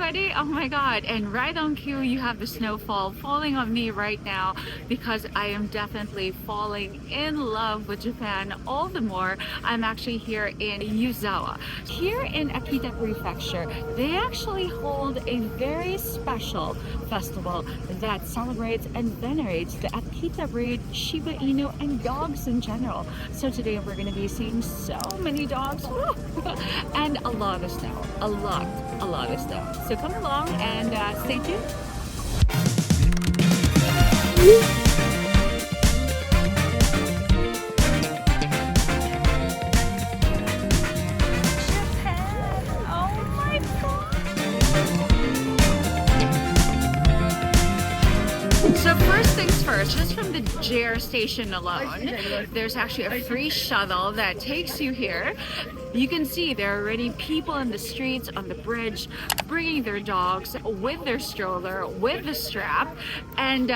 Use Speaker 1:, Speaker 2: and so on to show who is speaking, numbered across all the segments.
Speaker 1: everybody. Oh my god. And right on cue, you have the snowfall falling on me right now because I am definitely falling in love with Japan all the more. I'm actually here in Yuzawa. Here in Akita Prefecture, they actually hold a very special festival that celebrates and venerates the Akita breed, Shiba Inu, and dogs in general. So today we're going to be seeing so many dogs and a lot of snow. A lot of snow. So come along and stay tuned. So first things first, just from the JR station alone, there's actually a free shuttle that takes you here. You can see there are already people in the streets, on the bridge, bringing their dogs with their stroller, with the strap, and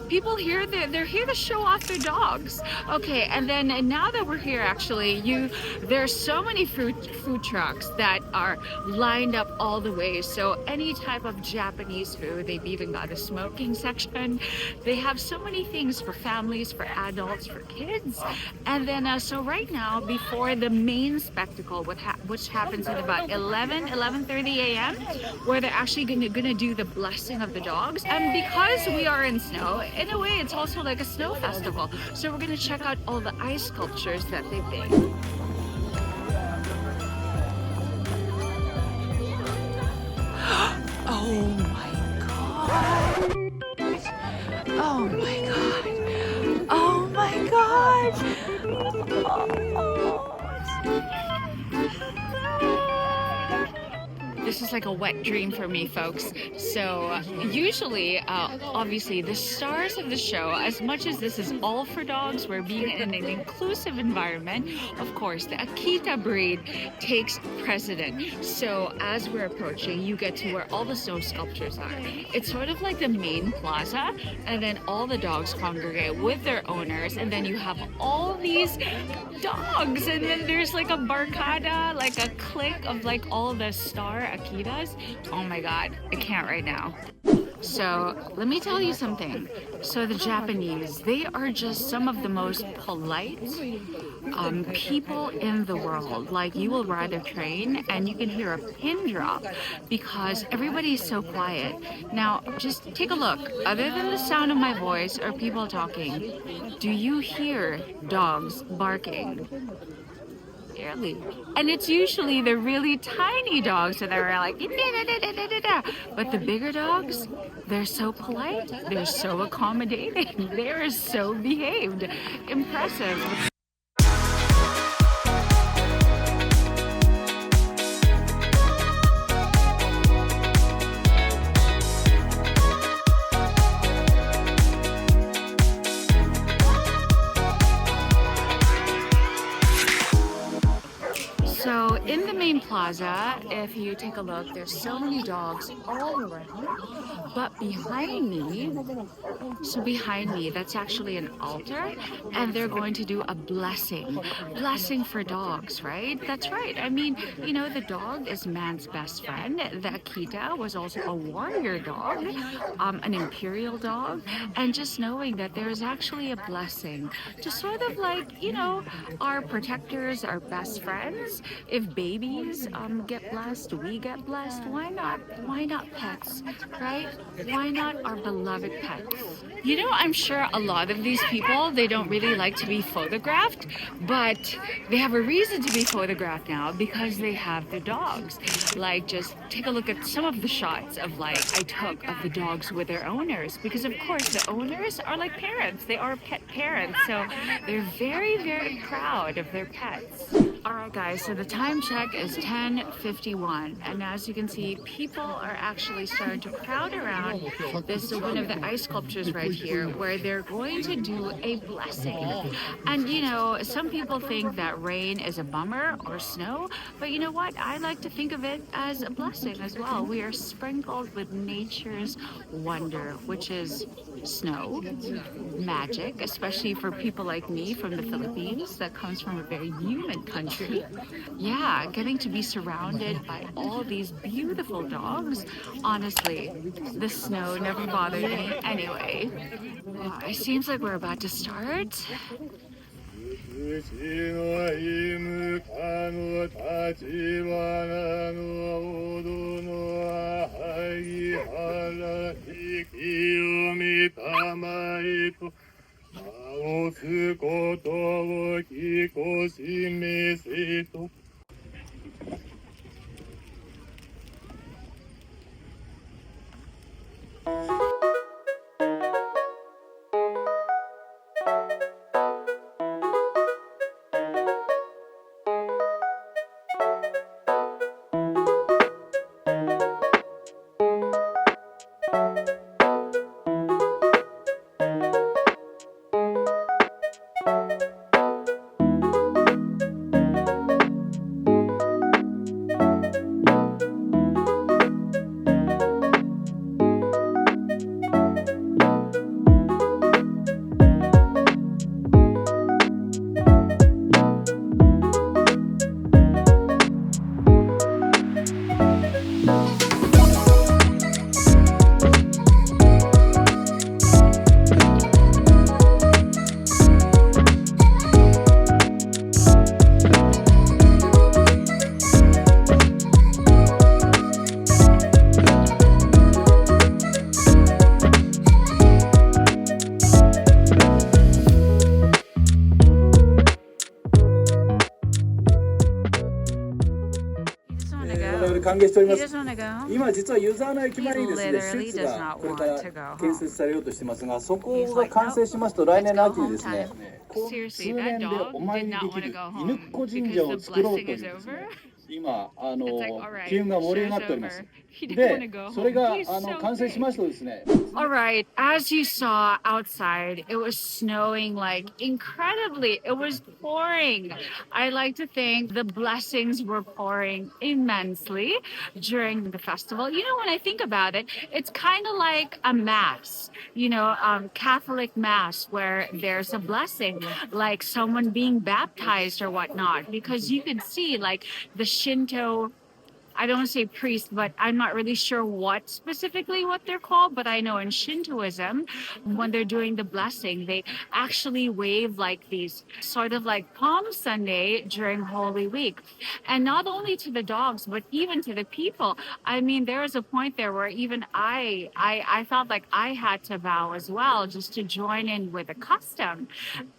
Speaker 1: people here, they're here to show off their dogs. Okay, and then now that we're here, actually, there's so many food trucks that are lined up all the way. So any type of Japanese food, they've even got a smoking section. They have so many things for families, for adults, for kids. And then, so right now, before the main spectacle, which happens at about 11:30 a.m., where they're actually gonna do the blessing of the dogs. And because we are in snow, in a way, it's also like a snow festival. So we're gonna check out all the ice sculptures that they've made. Oh my god! Oh my god! Oh my god! Oh. This is like a wet dream for me, folks. So usually, obviously, the stars of the show, as much as this is all for dogs, we're being in an inclusive environment. Of course, the Akita breed takes precedent. So as we're approaching, you get to where all the snow sculptures are. It's sort of like the main plaza, and then all the dogs congregate with their owners, and then you have all these dogs, and then there's like a barcada, like a clique of like all the star Akitas. Oh my god, I can't right now. So let me tell you something. So the Japanese, they are just some of the most polite people in the world. Like, you will ride a train and you can hear a pin drop because everybody is so quiet. Now, just take a look. Other than the sound of my voice or people talking, do you hear dogs barking? And it's usually the really tiny dogs that are like da, da, da, da, da. But the bigger dogs, they're so polite, they're so accommodating, they're so behaved. Impressive. So in the main plaza, if you take a look, there's so many dogs all around. But behind me, that's actually an altar, and they're going to do a blessing for dogs, right? That's right. I mean, you know, the dog is man's best friend. The Akita was also a warrior dog, an imperial dog, and just knowing that there's actually a blessing to sort of like, you know, our protectors, our best friends. If babies get blessed, we get blessed. Why not? Why not pets, right? Why not our beloved pets? You know, I'm sure a lot of these people, they don't really like to be photographed, but they have a reason to be photographed now because they have their dogs. Like, just take a look at some of the shots of like I took of the dogs with their owners, because of course the owners are like parents. They are pet parents, so they're very, very proud of their pets. Alright guys, so the time check is 10:51, and as you can see, people are actually starting to crowd around this one of the ice sculptures right here where they're going to do a blessing. And you know, some people think that rain is a bummer or snow, but you know what? I like to think of it as a blessing as well. We are sprinkled with nature's wonder, which is snow, magic, especially for people like me from the Philippines that comes from a very humid country. country. Yeah, getting to be surrounded by all these beautiful dogs. Honestly, the snow never bothered me anyway. It seems like we're about to start.
Speaker 2: うちのいむかの立花のおどのあぎはらひきをみたまえと直すことをきこしめせと 歓迎しております。今実は湯沢の駅前にですね、施設がこれから建設されようとしてますが、そこが完成しますと来年の秋にですね、数年でお参りできる犬子神社を作ろうというですね、今機運が盛り上がっております。で、それが完成しますとですね。
Speaker 1: All right, as you saw outside, it was snowing like incredibly. It was pouring. I like to think the blessings were pouring immensely during the festival. You know, when I think about it, it's kind of like a mass, Catholic mass where there's a blessing, like someone being baptized or whatnot, because you could see like the Shinto, I don't want to say priest, but I'm not really sure what they're called. But I know in Shintoism, when they're doing the blessing, they actually wave like these sort of like Palm Sunday during Holy Week. And not only to the dogs, but even to the people. I mean, there was a point there where even I felt like I had to vow as well, just to join in with the custom.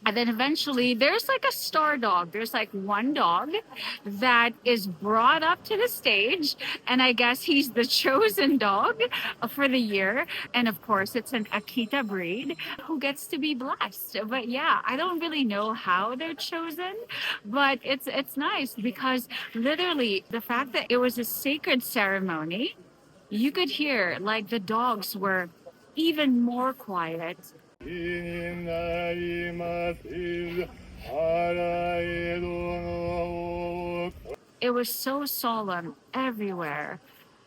Speaker 1: And then eventually there's like a star dog. There's like one dog that is brought up to the stage. And I guess he's the chosen dog for the year. And of course, it's an Akita breed who gets to be blessed. But yeah, I don't really know how they're chosen, but it's nice because literally the fact that it was a sacred ceremony, you could hear like the dogs were even more quiet. It was so solemn everywhere.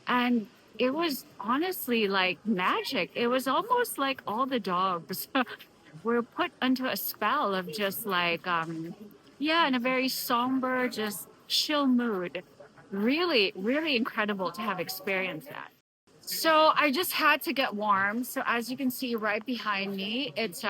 Speaker 1: And it was honestly like magic. It was almost like all the dogs were put under a spell of just like, in a very somber, just chill mood. Really, really incredible to have experienced that. So I just had to get warm. So as you can see right behind me, it's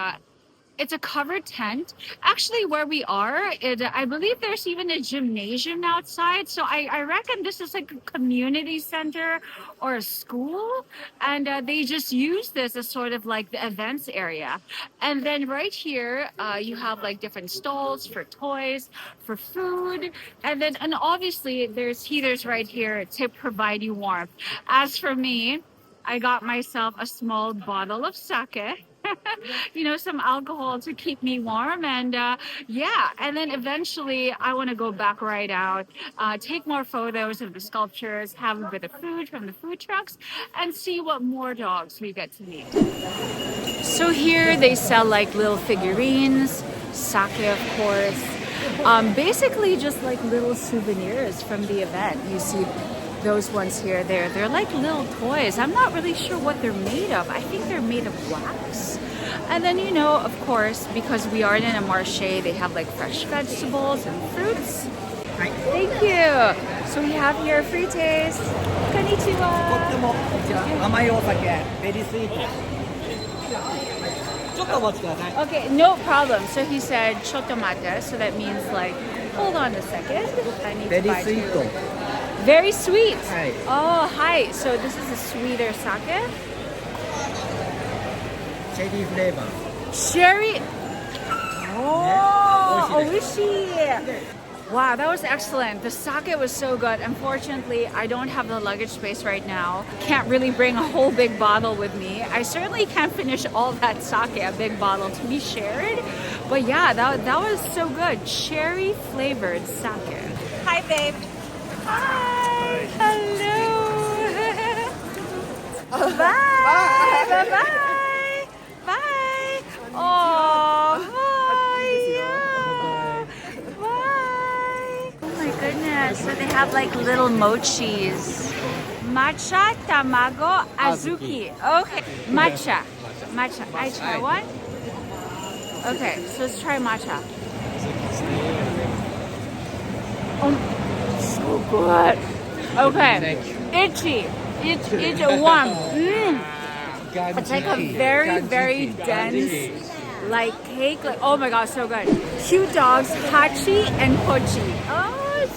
Speaker 1: a covered tent. Actually, where we are, I believe there's even a gymnasium outside. So I reckon this is like a community center or a school. And they just use this as sort of like the events area. And then right here, you have like different stalls for toys, for food. And obviously there's heaters right here to provide you warmth. As for me, I got myself a small bottle of sake. Some alcohol to keep me warm. And and then eventually I want to go back right out, take more photos of the sculptures, have a bit of food from the food trucks, and see what more dogs we get to meet. So here they sell like little figurines, sake of course, basically just like little souvenirs from the event. You see those ones here, they're like little toys. I'm not really sure what they're made of. I think they're made of wax. And then, of course, because we are in a marché, they have like fresh vegetables and fruits. Thank you. So we have here free taste. Konnichiwa.
Speaker 3: 甘いお酒、ベリースイート。ちょっとお待ちください。
Speaker 1: Okay, no problem. So he said chotomate, so that means like, hold on a second. I need to buy two. Very sweet.
Speaker 3: Hi.
Speaker 1: Oh, hi. So this is a sweeter sake?
Speaker 3: チェリーフレーバー。
Speaker 1: Cherry. Oh, oishi. Wow, that was excellent. The sake was so good. Unfortunately, I don't have the luggage space right now. Can't really bring a whole big bottle with me. I certainly can't finish all that sake, a big bottle, to be shared. But yeah, that was so good. Cherry flavored sake. Hi, babe. Hi. Hello. Bye. Bye. Bye. Bye. Oh, goodness, so they have like little mochis. Matcha, tamago, azuki. Okay, matcha. Matcha. I try one. Okay, so let's try matcha. Oh, so good. Okay, itchy. It's warm. It's like a very, very dense, like cake. Like, oh my god, so good. Cute dogs, Hachi and Pochi. Oh.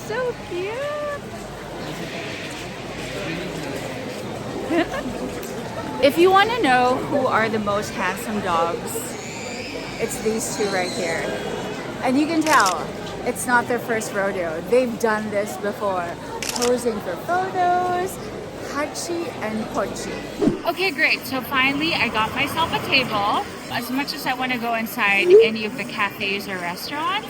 Speaker 1: So cute. If you want to know who are the most handsome dogs, it's these two right here. And you can tell it's not their first rodeo. They've done this before. Posing for photos, Hachi and Pochi. Okay, great. So finally I got myself a table. As much as I want to go inside any of the cafes or restaurants,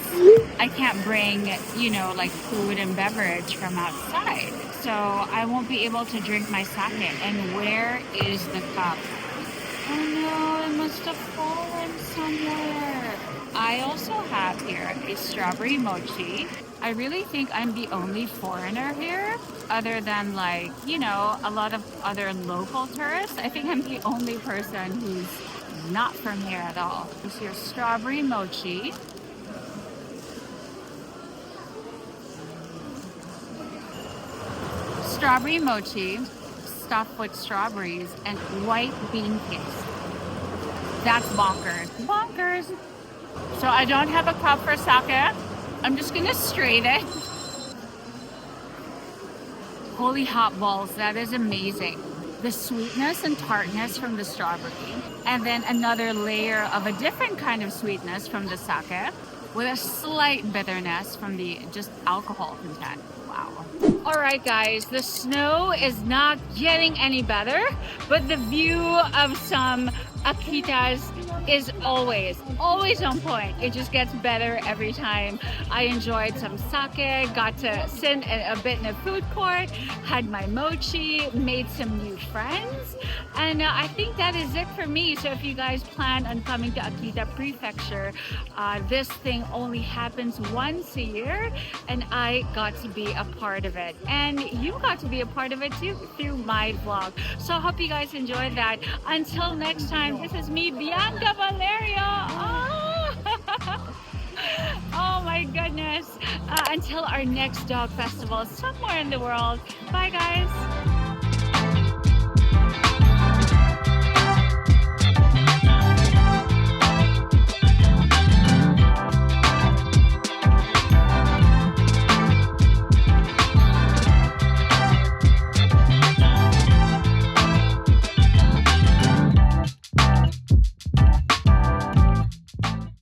Speaker 1: I can't bring, you know, like food and beverage from outside. So I won't be able to drink my sake. And where is the cup? Oh no, it must have fallen somewhere. I also have here a strawberry mochi. I really think I'm the only foreigner here, other than like, you know, a lot of other local tourists. I think I'm the only person who's not from here at all. This is your strawberry mochi. Strawberry mochi stuffed with strawberries and white bean paste. That's bonkers. Bonkers. So I don't have a cup for sake. I'm just gonna strain it. Holy hot balls, that is amazing. The sweetness and tartness from the strawberry, and then another layer of a different kind of sweetness from the sake, with a slight bitterness from the just alcohol content. Wow. All right, guys, the snow is not getting any better, but the view of some Akitas is always on point. It just gets better every time. I enjoyed some sake, got to sit a bit in a food court, had my mochi, made some new friends, and I think that is it for me. So if you guys plan on coming to Akita Prefecture, this thing only happens once a year, and I got to be a part of it, and you got to be a part of it too through my vlog. So I hope you guys enjoyed that. Until next time, this is me, Bianca Valerio. Oh my goodness. Until our next dog festival somewhere in the world. Bye guys.